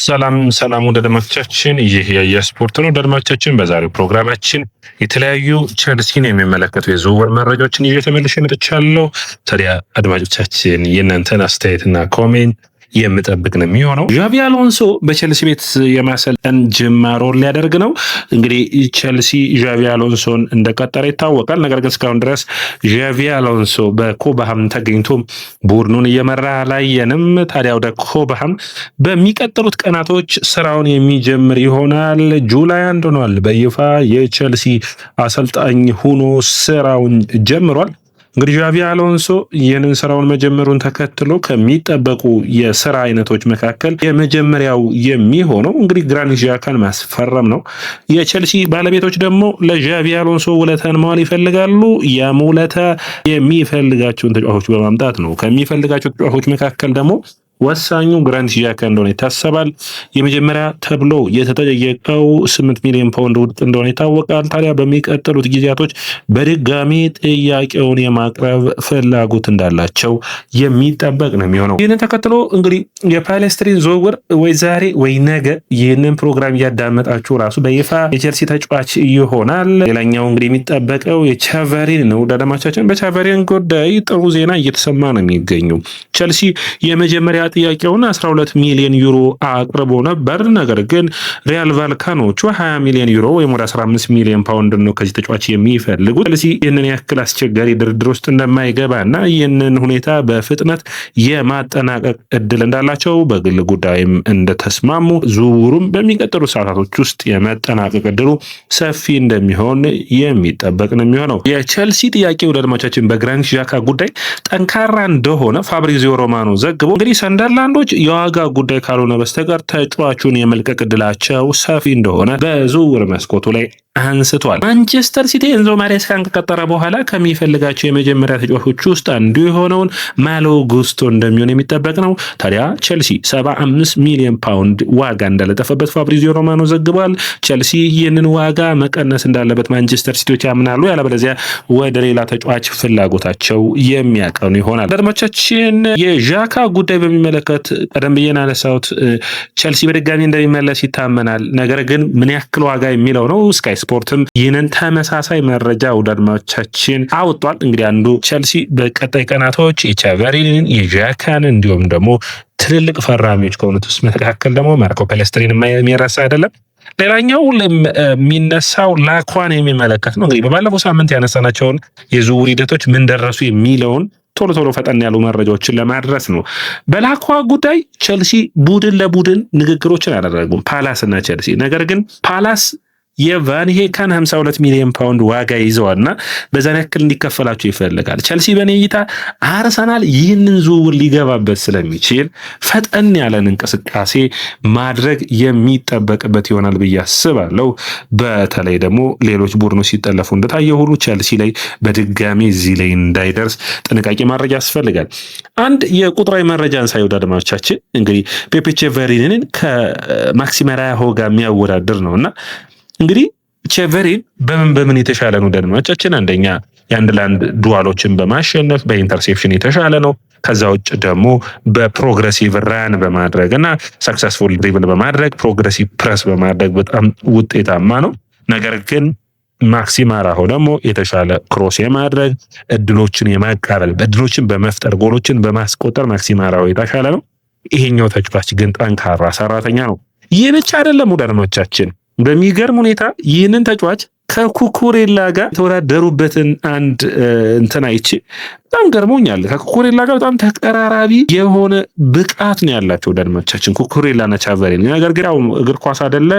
ሰላም ሰላም ወደ አድማጮቻችን፣ ይህ የስፖርት ነው። አድማጮቻችን በዛሬው ፕሮግራማችን የተለያዩ ቸልሲን የሚመለከቱ የዝውውር መረጃዎችን ይዤ ተመልሼ መጥቻለሁ። ታዲያ አድማጮቻችን የእናንተን አስተያየትና ኮሜንት የምጠብቅ ነው የሚሆነው። ዣቪ አሎንሶ በቸልሲ ቤት የማሰልጠን ጅማሮ ሊያደርግ ነው። እንግዲህ ቸልሲ ዣቪ አሎንሶን እንደቀጠረ ይታወቃል። ነገር ግን እስካሁን ድረስ ዣቪ አሎንሶ በኮባሃም ተገኝቶ ቡድኑን እየመራ አላየንም። ታዲያ ወደ ኮባሃም በሚቀጥሉት ቀናቶች ስራውን የሚጀምር ይሆናል። ጁላይ 1 ሆኗል በይፋ የቸልሲ አሰልጣኝ ሆኖ ስራውን ጀምሯል። እንግዲህ ዣቪ አሎንሶ ይህንን ስራውን መጀመሩን ተከትሎ ከሚጠበቁ የስራ አይነቶች መካከል የመጀመሪያው የሚሆነው እንግዲህ ግራኒት ዣካን ማስፈረም ነው። የቸልሲ ባለቤቶች ደግሞ ለዣቪ አሎንሶ ውለታን መዋል ይፈልጋሉ። ያም ውለታ የሚፈልጋቸውን ተጫዋቾች በማምጣት ነው። ከሚፈልጋቸው ተጫዋቾች መካከል ደግሞ ወሳኙ ግራኒት ዣካ እንደሆነ ይታሰባል። የመጀመሪያ ተብሎ የተጠየቀው 8 ሚሊዮን ፓውንድ ውድ እንደሆነ ይታወቃል። ታዲያ በሚቀጥሉት ጊዜያቶች በድጋሚ ጥያቄውን የማቅረብ ፍላጎት እንዳላቸው የሚጠበቅ ነው የሚሆነው። ይህንን ተከትሎ እንግዲህ የፓሌስትሪን ዝውውር ወይ ዛሬ ወይ ነገ ይህንን ፕሮግራም እያዳመጣችሁ ራሱ በይፋ የቸልሲ ተጫዋች ይሆናል። ሌላኛው እንግዲህ የሚጠበቀው የቻቨሪን ነው። አድማጮቻችን በቻቨሪን ጉዳይ ጥሩ ዜና እየተሰማ ነው የሚገኙ። ቸልሲ የመጀመሪያ ጥያቄውን 12 ሚሊዮን ዩሮ አቅርቦ ነበር። ነገር ግን ሪያል ቫልካኖቹ 20 ሚሊዮን ዩሮ ወይም ወደ 15 ሚሊዮን ፓውንድ ነው ከዚህ ተጫዋች የሚፈልጉት። ስለዚህ ይህንን ያክል አስቸጋሪ ድርድር ውስጥ እንደማይገባና ይህንን ሁኔታ በፍጥነት የማጠናቀቅ እድል እንዳላቸው በግል ጉዳይም እንደተስማሙ ዝውውሩም በሚቀጥሉ ሰዓታቶች ውስጥ የመጠናቀቅ እድሉ ሰፊ እንደሚሆን የሚጠበቅ ነው የሚሆነው። የቸልሲ ጥያቄ ወደ አድማጮቻችን በግራኒት ዣካ ጉዳይ ጠንካራ እንደሆነ ፋብሪዚዮ ሮማኖ ዘግቦ እንግዲህ ሰንደርላንዶች የዋጋ ጉዳይ ካልሆነ በስተቀር ተጫዋቹን የመልቀቅ እድላቸው ሰፊ እንደሆነ በዝውውር መስኮቱ ላይ አንስቷል። ማንቸስተር ሲቲ ኤንዞ ማሬስካን ከቀጠረ በኋላ ከሚፈልጋቸው የመጀመሪያ ተጫዋቾች ውስጥ አንዱ የሆነውን ማሎ ጉስቶ እንደሚሆን የሚጠበቅ ነው። ታዲያ ቸልሲ 75 ሚሊዮን ፓውንድ ዋጋ እንዳለጠፈበት ፋብሪዚዮ ሮማኖ ዘግቧል። ቸልሲ ይህንን ዋጋ መቀነስ እንዳለበት ማንቸስተር ሲቲዎች ያምናሉ። ያለበለዚያ ወደ ሌላ ተጫዋች ፍላጎታቸው የሚያቀኑ ይሆናል። አድማጮቻችን የዣካ ጉዳይ በሚመለከት ቀደም ብዬ ያነሳሁት ቸልሲ በድጋሚ እንደሚመለስ ይታመናል። ነገር ግን ምን ያክል ዋጋ የሚለው ነው። ስካይ ስፖርትም ይህንን ተመሳሳይ መረጃ ወደ አድማጮቻችን አውጧል። እንግዲህ አንዱ ቸልሲ በቀጣይ ቀናቶች የቻቨሪንን የዣካን እንዲሁም ደግሞ ትልልቅ ፈራሚዎች ከሆኑት ውስጥ መካከል ደግሞ ማርኮ ፔሌስትሪን የሚረሳ አይደለም። ሌላኛው የሚነሳው ላኳን የሚመለከት ነው። እንግዲህ በባለፈው ሳምንት ያነሳናቸውን የዝውውር ሂደቶች ምን ደረሱ የሚለውን ቶሎ ፈጠን ያሉ መረጃዎችን ለማድረስ ነው። በላኳ ጉዳይ ቸልሲ ቡድን ለቡድን ንግግሮችን አላደረጉም ፓላስ እና ቸልሲ። ነገር ግን ፓላስ የቫንሄካን 52 ሚሊዮን ፓውንድ ዋጋ ይዘዋልና በዛን ያክል እንዲከፈላቸው ይፈልጋል። ቸልሲ በኔ እይታ አርሰናል ይህንን ዝውውር ሊገባበት ስለሚችል ፈጠን ያለን እንቅስቃሴ ማድረግ የሚጠበቅበት ይሆናል ብዬ አስባለሁ። በተለይ ደግሞ ሌሎች ቡድኖች ሲጠለፉ እንደታየ ሁሉ ቸልሲ ላይ በድጋሚ እዚህ ላይ እንዳይደርስ ጥንቃቄ ማድረግ ያስፈልጋል። አንድ የቁጥራዊ መረጃን ሳይወድ አድማጮቻችን እንግዲህ ፔፔ ቼቨሪንን ከማክሲም አራያሆ ጋር የሚያወዳድር ነውና እንግዲህ ቼቨሪን በምን የተሻለ ነው? ደንማቻችን አንደኛ የአንድ ለአንድ ዱዋሎችን በማሸነፍ በኢንተርሴፕሽን የተሻለ ነው። ከዛ ውጭ ደግሞ በፕሮግረሲቭ ራን በማድረግ እና ሰክሰስፉል ድሪብል በማድረግ ፕሮግረሲቭ ፕረስ በማድረግ በጣም ውጤታማ ነው። ነገር ግን ማክሲም አራያሆ ደግሞ የተሻለ ክሮስ የማድረግ እድሎችን የማቃበል እድሎችን በመፍጠር ጎሎችን በማስቆጠር ማክሲም አራያሆ የተሻለ ነው። ይሄኛው ተጫዋች ግን ጠንካራ ሰራተኛ ነው። ይህ ብቻ አይደለም ወዳጆቻችን፣ በሚገርም ሁኔታ ይህንን ተጫዋች ከኩኩሬላ ጋር የተወዳደሩበትን አንድ እንትን አይቼ በጣም ገርሞኛል። ከኩኩሬላ ጋር በጣም ተቀራራቢ የሆነ ብቃት ነው ያላቸው ወዳጆቻችን ኩኩሬላና ቻቨሪን። ነገር ግን ያው እግር ኳስ አይደለ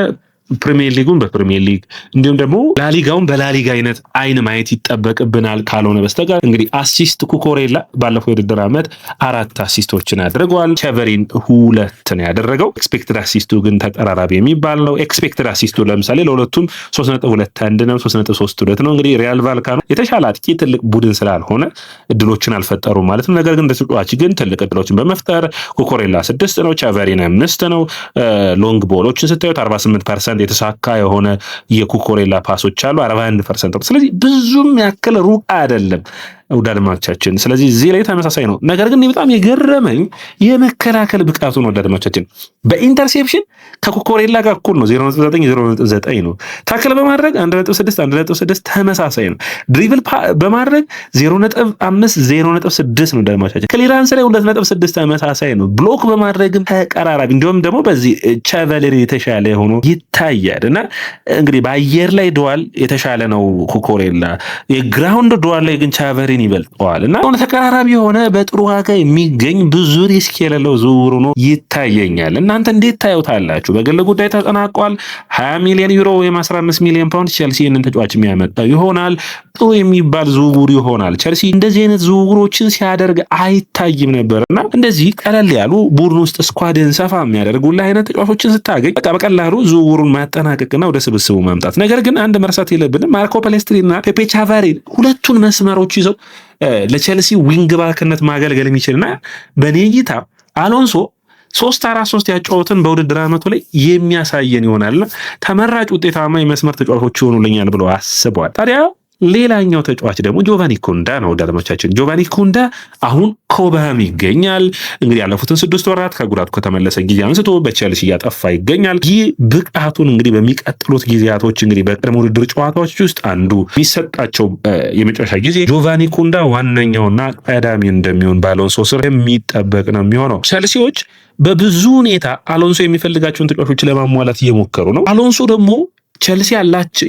ፕሪሚየር ሊጉን በፕሪሚየር ሊግ እንዲሁም ደግሞ ላሊጋውን በላሊጋ አይነት አይን ማየት ይጠበቅብናል ካልሆነ በስተቀር እንግዲህ አሲስት ኩኩሬላ ባለፈው የውድድር ዓመት 4 አሲስቶችን አድርገዋል። ቻቨሪን 2 ነው ያደረገው። ኤክስፔክትድ አሲስቱ ግን ተቀራራቢ የሚባል ነው። ኤክስፔክትድ አሲስቱ ለምሳሌ ለሁለቱም 3.21 ነው፣ 3.32 ነው። እንግዲህ ሪያል ቫልካኖ የተሻለ አጥቂ ትልቅ ቡድን ስላልሆነ እድሎችን አልፈጠሩም ማለት ነው። ነገር ግን እንደ ተጫዋች ግን ትልቅ እድሎችን በመፍጠር ኩኩሬላ 6 ነው፣ ቻቨሪን 5 ነው። ሎንግ ቦሎችን ስታዩት 48% የተሳካ የሆነ የኩኩሬላ ፓሶች አሉ 41%። ስለዚህ ብዙም ያክል ሩቅ አይደለም። ወዳድማቻችን። ስለዚህ እዚህ ላይ ተመሳሳይ ነው። ነገር ግን በጣም የገረመኝ የመከላከል ብቃቱ ነው። ወዳድማቻችን በኢንተርሴፕሽን ከኮኮሬላ ጋር እኩል ነው፣ 0.9 ነው። ታክል በማድረግ 1.6 ተመሳሳይ ነው። ድሪብል በማድረግ 0.5 0.6 ነው። ወዳድማቻችን ክሊራንስ ላይ 2.6 ተመሳሳይ ነው። ብሎክ በማድረግም ተቀራራቢ፣ እንዲሁም ደግሞ በዚህ ቸቨሌር የተሻለ ሆኖ ይታያል። እና እንግዲህ በአየር ላይ ዱዋል የተሻለ ነው ኮኮሬላ፣ የግራውንድ ዱዋል ላይ ግን ቸቨሌር ይበልጠዋል። እና ተቀራራቢ የሆነ በጥሩ ዋጋ የሚገኝ ብዙ ሪስክ የሌለው ዝውውር ሆኖ ይታየኛል። እናንተ እንዴት ታዩታላችሁ? በግል ጉዳይ ተጠናቋል። 20 ሚሊዮን ዩሮ ወይም 15 ሚሊዮን ፓውንድ ቸልሲ ይህንን ተጫዋች የሚያመጣው ይሆናል። ጥሩ የሚባል ዝውውር ይሆናል። ቸልሲ እንደዚህ አይነት ዝውውሮችን ሲያደርግ አይታይም ነበርና እንደዚህ ቀለል ያሉ ቡድን ውስጥ ስኳድን ሰፋ የሚያደርጉልህ አይነት ተጫዋቾችን ስታገኝ በቀላሉ ዝውውሩን ማጠናቀቅና ወደ ስብስቡ ማምጣት። ነገር ግን አንድ መርሳት የለብንም ማርኮ ፓሌስትሪና ፔፔ ቻቫሪን ሁለቱን መስመሮች ይዘው ለቸልሲ ዊንግ ባክነት ማገልገል የሚችልና በኔ እይታ አሎንሶ 3-4-3 ያጫወትን በውድድር ዓመቱ ላይ የሚያሳየን ይሆናልና ተመራጭ ውጤታማ የመስመር ተጫዋቾች ይሆኑልኛል ብሎ አስበዋል። ታዲያ ሌላኛው ተጫዋች ደግሞ ጆቫኒ ኩንዳ ነው። ወዳጆቻችን ጆቫኒ ኩንዳ አሁን ኮባም ይገኛል። እንግዲህ ያለፉትን 6 ወራት ከጉዳቱ ከተመለሰ ጊዜ አንስቶ በቸልሲ እያጠፋ ይገኛል። ይህ ብቃቱን እንግዲህ በሚቀጥሉት ጊዜያቶች እንግዲህ በቅድመ ውድድር ጨዋታዎች ውስጥ አንዱ የሚሰጣቸው የመጨረሻ ጊዜ ጆቫኒ ኩንዳ ዋነኛውና ቀዳሚ እንደሚሆን በአሎንሶ ስር የሚጠበቅ ነው የሚሆነው። ቸልሲዎች በብዙ ሁኔታ አሎንሶ የሚፈልጋቸውን ተጫዋቾች ለማሟላት እየሞከሩ ነው። አሎንሶ ደግሞ ቸልሲ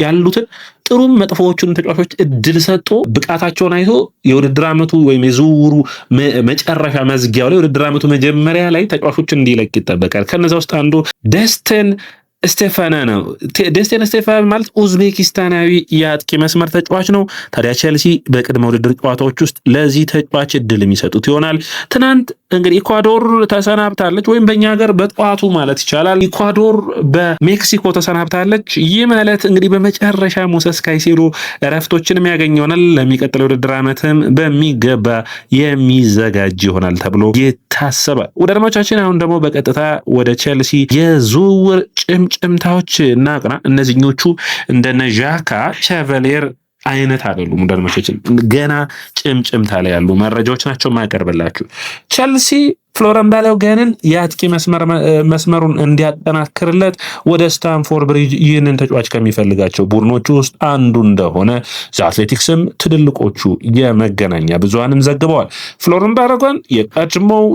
ያሉትን ጥሩም መጥፎዎቹን ተጫዋቾች እድል ሰጥቶ ብቃታቸውን አይቶ የውድድር ዓመቱ ወይም የዝውውሩ መጨረሻ መዝጊያው ላይ የውድድር ዓመቱ መጀመሪያ ላይ ተጫዋቾችን እንዲለቅ ይጠበቃል። ከነዛ ውስጥ አንዱ ደስተን ስቴፋና ነው። ደስተን ስቴፋን ማለት ኡዝቤኪስታናዊ የአጥቂ መስመር ተጫዋች ነው። ታዲያ ቸልሲ በቅድመ ውድድር ጨዋታዎች ውስጥ ለዚህ ተጫዋች እድል የሚሰጡት ይሆናል። ትናንት እንግዲህ ኢኳዶር ተሰናብታለች፣ ወይም በእኛ ሀገር በጠዋቱ ማለት ይቻላል ኢኳዶር በሜክሲኮ ተሰናብታለች። ይህ ማለት እንግዲህ በመጨረሻ ሞሰስ ካይሴዶ እረፍቶችን የሚያገኝ ይሆናል። ለሚቀጥለው ውድድር ዓመትም በሚገባ የሚዘጋጅ ይሆናል ተብሎ ይታሰባል። ወደ አድማጮቻችን አሁን ደግሞ በቀጥታ ወደ ቸልሲ የዝውውር ጭምጭምታዎች እናቅና። እነዚህኞቹ እንደነ ዣካ ቸቨሌር አይነት አይደሉም። እንደርመሸችን ገና ጭምጭምታ ላይ ያሉ መረጃዎች ናቸው ማቀርብላችሁ። ቸልሲ ፍሎረን ባሎጋንን የአጥቂ መስመሩን እንዲያጠናክርለት ወደ ስታንፎርድ ብሪጅ ይህንን ተጫዋች ከሚፈልጋቸው ቡድኖች ውስጥ አንዱ እንደሆነ አትሌቲክስም ትልልቆቹ የመገናኛ ብዙሃንም ዘግበዋል። ፍሎረን ባሎጋን የቀድሞው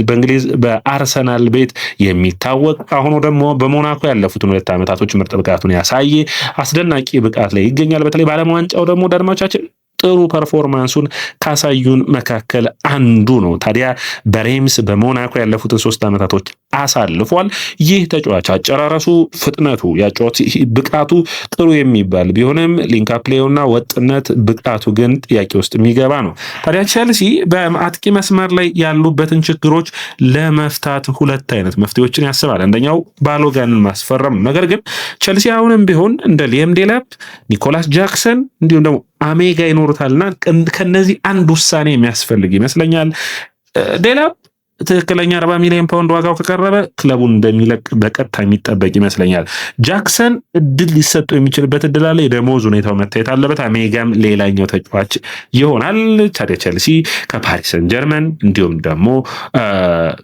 በእንግሊዝ በአርሰናል ቤት የሚታወቅ አሁኑ ደግሞ በሞናኮ ያለፉትን 2 ዓመታቶች ምርጥ ብቃቱን ያሳየ አስደናቂ ብቃት ላይ ይገኛል። በተለይ ባለም ዋንጫው ደግሞ ዳድማቻችን ጥሩ ፐርፎርማንሱን ካሳዩን መካከል አንዱ ነው። ታዲያ በሬምስ በሞናኮ ያለፉትን 3 ዓመታቶች አሳልፏል። ይህ ተጫዋች አጨራረሱ፣ ፍጥነቱ፣ ያጫወት ብቃቱ ጥሩ የሚባል ቢሆንም ሊንክ አፕ ፕሌይና ወጥነት ብቃቱ ግን ጥያቄ ውስጥ የሚገባ ነው። ታዲያ ቸልሲ በአጥቂ መስመር ላይ ያሉበትን ችግሮች ለመፍታት 2 አይነት መፍትሄዎችን ያስባል። አንደኛው ባሎጋንን ማስፈረም ነው። ነገር ግን ቸልሲ አሁንም ቢሆን እንደ ሊያም ዴላፕ፣ ኒኮላስ ጃክሰን እንዲሁም ደግሞ አሜጋ ይኖሩታልና ከነዚህ አንድ ውሳኔ የሚያስፈልግ ይመስለኛል። ዴላፕ ትክክለኛ 40 ሚሊዮን ፓውንድ ዋጋው ከቀረበ ክለቡን እንደሚለቅ በቀጥታ የሚጠበቅ ይመስለኛል። ጃክሰን እድል ሊሰጠው የሚችልበት እድል አለ። የደሞዝ ሁኔታው መታየት አለበት። አሜጋም ሌላኛው ተጫዋች ይሆናል። ታዲያ ቸልሲ ከፓሪስ ሰን ጀርመን እንዲሁም ደግሞ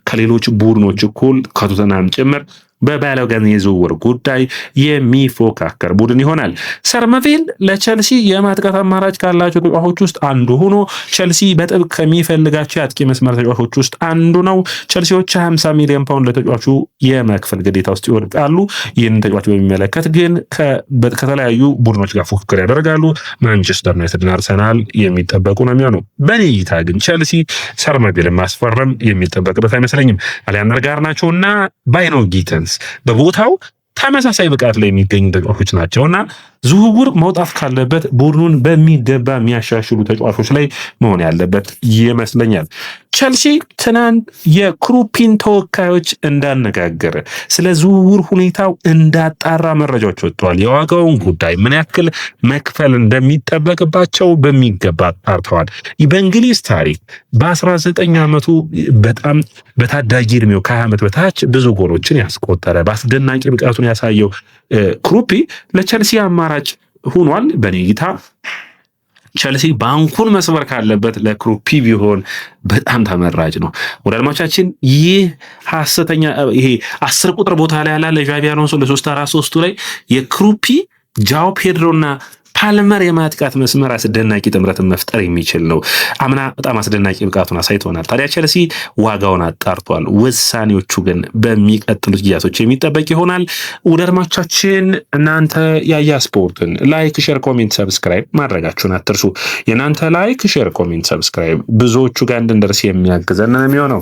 ከሌሎች ቡድኖች እኩል ከቶተንሃም ጭምር በባሎጋን የዝውውር ጉዳይ የሚፎካከር ቡድን ይሆናል። ሰርመቬል ለቸልሲ የማጥቃት አማራጭ ካላቸው ተጫዋቾች ውስጥ አንዱ ሆኖ ቸልሲ በጥብቅ ከሚፈልጋቸው የአጥቂ መስመር ተጫዋቾች ውስጥ አንዱ ነው። ቸልሲዎች 50 ሚሊዮን ፓውንድ ለተጫዋቹ የመክፈል ግዴታ ውስጥ ይወድቃሉ። ይህንን ተጫዋች በሚመለከት ግን ከተለያዩ ቡድኖች ጋር ፉክክር ያደርጋሉ። ማንቸስተር ዩናይትድና አርሰናል የሚጠበቁ ነው የሚሆነው። በኔ እይታ ግን ቸልሲ ሰርመቬልን ማስፈረም የሚጠበቅበት አይመስለኝም። አሊያንደር ጋርናቾና ባይኖ ጊተንስ በቦታው ተመሳሳይ ብቃት ላይ የሚገኙ ተጫዋቾች ናቸውና ዝውውር መውጣት ካለበት ቡድኑን በሚገባ የሚያሻሽሉ ተጫዋቾች ላይ መሆን ያለበት ይመስለኛል። ቸልሲ ትናንት የክሩፒን ተወካዮች እንዳነጋገረ ስለ ዝውውር ሁኔታው እንዳጣራ መረጃዎች ወጥተዋል። የዋጋውን ጉዳይ ምን ያክል መክፈል እንደሚጠበቅባቸው በሚገባ አጣርተዋል። በእንግሊዝ ታሪክ በ19 ዓመቱ በጣም በታዳጊ እድሜው ከ20 ዓመት በታች ብዙ ጎሎችን ያስቆጠረ በአስደናቂ ብቃቱን ያሳየው ክሩፒ ለቸልሲ አማራጭ ሆኗል። በኔ እይታ ቸልሲ ባንኩን መስበር ካለበት ለክሩፒ ቢሆን በጣም ተመራጭ ነው። ወደ አድማቻችን ይህ ሐሰተኛ ይሄ 10 ቁጥር ቦታ ላይ ያለ ለዣቪ አሎንሶ ለ3-4-3 ላይ የክሩፒ ጃኦ ፔድሮና ፓልመር የማጥቃት መስመር አስደናቂ ጥምረትን መፍጠር የሚችል ነው። አምና በጣም አስደናቂ ብቃቱን አሳይቶናል። ታዲያ ቸልሲ ዋጋውን አጣርቷል። ውሳኔዎቹ ግን በሚቀጥሉት ጊዜያቶች የሚጠበቅ ይሆናል። ውድ አድማጮቻችን እናንተ ያያ ስፖርትን ላይክ፣ ሼር፣ ኮሜንት፣ ሰብስክራይብ ማድረጋችሁን አትርሱ። የእናንተ ላይክ፣ ሼር፣ ኮሜንት፣ ሰብስክራይብ ብዙዎቹ ጋር እንድንደርስ የሚያግዘን ነው የሚሆነው።